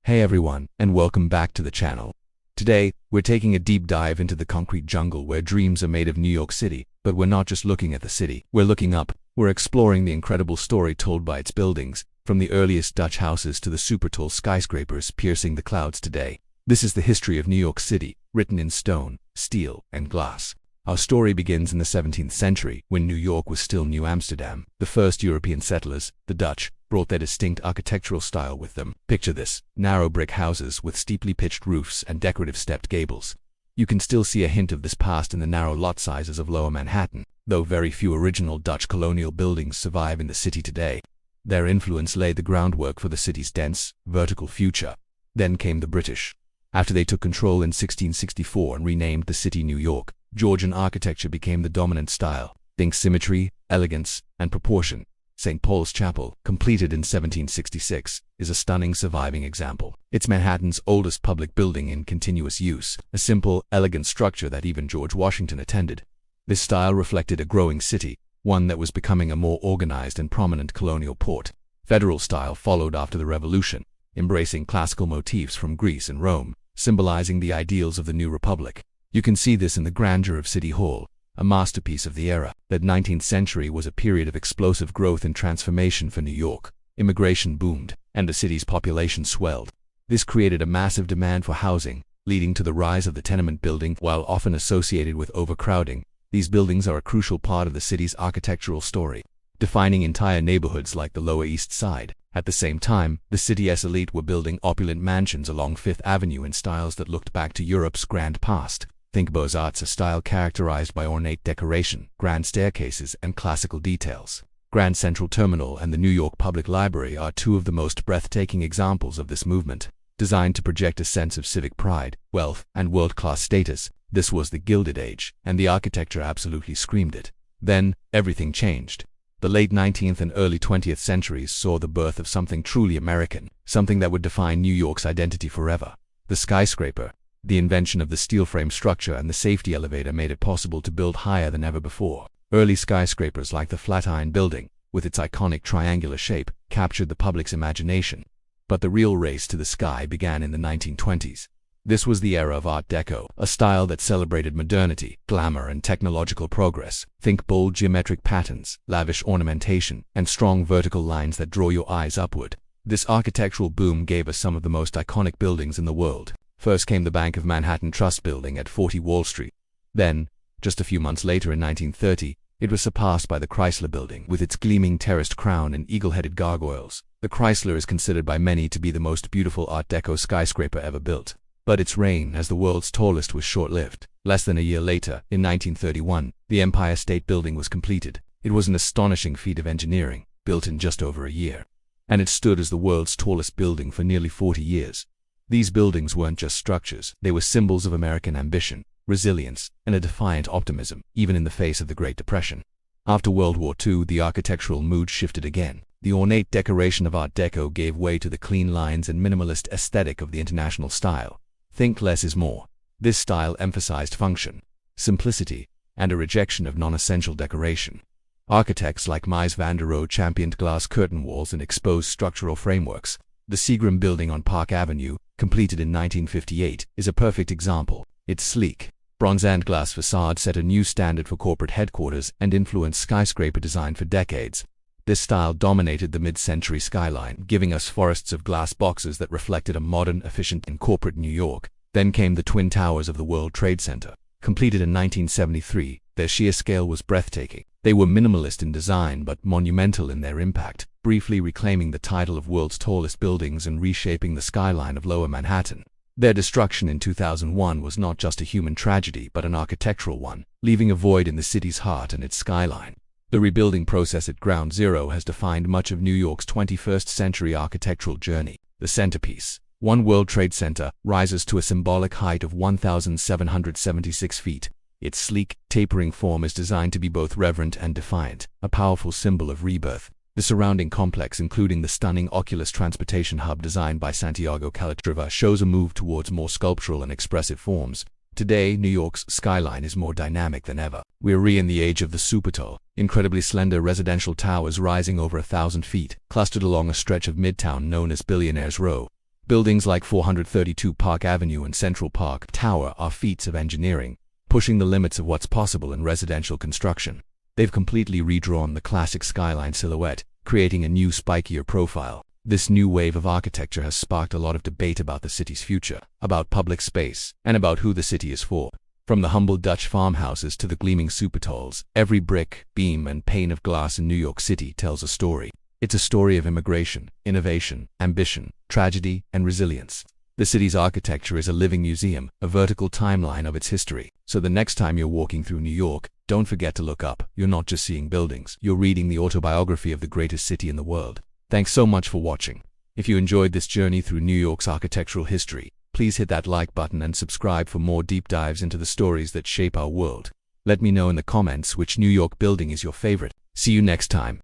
Hey everyone, and welcome back to the channel. Today, we're taking a deep dive into the concrete jungle where dreams are made of New York City, but we're not just looking at the city, we're looking up. We're exploring the incredible story told by its buildings, from the earliest Dutch houses to the super tall skyscrapers piercing the clouds today. This is the history of New York City, written in stone, steel, and glass. Our story begins in the 17th century, when New York was still New Amsterdam. The first European settlers, the Dutch, brought their distinct architectural style with them. Picture this: narrow brick houses with steeply pitched roofs and decorative stepped gables. You can still see a hint of this past in the narrow lot sizes of Lower Manhattan, though very few original Dutch colonial buildings survive in the city today. Their influence laid the groundwork for the city's dense, vertical future. Then came the British. After they took control in 1664 and renamed the city New York, Georgian architecture became the dominant style. Think symmetry, elegance, and proportion. St. Paul's Chapel, completed in 1766, is a stunning surviving example. It's Manhattan's oldest public building in continuous use, a simple, elegant structure that even George Washington attended. This style reflected a growing city, one that was becoming a more organized and prominent colonial port. Federal style followed after the Revolution, embracing classical motifs from Greece and Rome, symbolizing the ideals of the new republic. You can see this in the grandeur of City Hall, a masterpiece of the era. That 19th century was a period of explosive growth and transformation for New York. Immigration boomed, and the city's population swelled. This created a massive demand for housing, leading to the rise of the tenement building. While often associated with overcrowding, these buildings are a crucial part of the city's architectural story, defining entire neighborhoods like the Lower East Side. At the same time, the city's elite were building opulent mansions along Fifth Avenue in styles that looked back to Europe's grand past. Think Beaux-Arts, a style characterized by ornate decoration, grand staircases, and classical details. Grand Central Terminal and the New York Public Library are two of the most breathtaking examples of this movement. Designed to project a sense of civic pride, wealth, and world-class status, this was the Gilded Age, and the architecture absolutely screamed it. Then, everything changed. The late 19th and early 20th centuries saw the birth of something truly American, something that would define New York's identity forever. The skyscraper. The invention of the steel frame structure and the safety elevator made it possible to build higher than ever before. Early skyscrapers like the Flatiron Building, with its iconic triangular shape, captured the public's imagination. But the real race to the sky began in the 1920s. This was the era of Art Deco, a style that celebrated modernity, glamour, and technological progress. Think bold geometric patterns, lavish ornamentation, and strong vertical lines that draw your eyes upward. This architectural boom gave us some of the most iconic buildings in the world. First came the Bank of Manhattan Trust Building at 40 Wall Street. Then, just a few months later in 1930, it was surpassed by the Chrysler Building, with its gleaming terraced crown and eagle-headed gargoyles. The Chrysler is considered by many to be the most beautiful Art Deco skyscraper ever built. But its reign as the world's tallest was short-lived. Less than a year later, in 1931, the Empire State Building was completed. It was an astonishing feat of engineering, built in just over a year. And it stood as the world's tallest building for nearly 40 years. These buildings weren't just structures, they were symbols of American ambition, resilience, and a defiant optimism, even in the face of the Great Depression. After World War II, the architectural mood shifted again. The ornate decoration of Art Deco gave way to the clean lines and minimalist aesthetic of the International style. Think less is more. This style emphasized function, simplicity, and a rejection of non-essential decoration. Architects like Mies van der Rohe championed glass curtain walls and exposed structural frameworks. The Seagram Building on Park Avenue, completed in 1958, is a perfect example. Its sleek, bronze and glass facade set a new standard for corporate headquarters and influenced skyscraper design for decades. This style dominated the mid-century skyline, giving us forests of glass boxes that reflected a modern, efficient, and corporate New York. Then came the Twin Towers of the World Trade Center. Completed in 1973, their sheer scale was breathtaking. They were minimalist in design but monumental in their impact, briefly reclaiming the title of world's tallest buildings and reshaping the skyline of Lower Manhattan. Their destruction in 2001 was not just a human tragedy but an architectural one, leaving a void in the city's heart and its skyline. The rebuilding process at Ground Zero has defined much of New York's 21st century architectural journey. The centerpiece, One World Trade Center, rises to a symbolic height of 1,776 feet. Its sleek, tapering form is designed to be both reverent and defiant, a powerful symbol of rebirth. The surrounding complex, including the stunning Oculus transportation hub designed by Santiago Calatrava, shows a move towards more sculptural and expressive forms. Today, New York's skyline is more dynamic than ever. We're in the age of the supertall, incredibly slender residential towers rising over 1,000 feet, clustered along a stretch of Midtown known as Billionaire's Row. Buildings like 432 Park Avenue and Central Park Tower are feats of engineering, pushing the limits of what's possible in residential construction. They've completely redrawn the classic skyline silhouette, creating a new spikier profile. This new wave of architecture has sparked a lot of debate about the city's future, about public space, and about who the city is for. From the humble Dutch farmhouses to the gleaming supertalls, every brick, beam, and pane of glass in New York City tells a story. It's a story of immigration, innovation, ambition, tragedy, and resilience. The city's architecture is a living museum, a vertical timeline of its history. So the next time you're walking through New York, don't forget to look up. You're not just seeing buildings, you're reading the autobiography of the greatest city in the world. Thanks so much for watching. If you enjoyed this journey through New York's architectural history, please hit that like button and subscribe for more deep dives into the stories that shape our world. Let me know in the comments which New York building is your favorite. See you next time.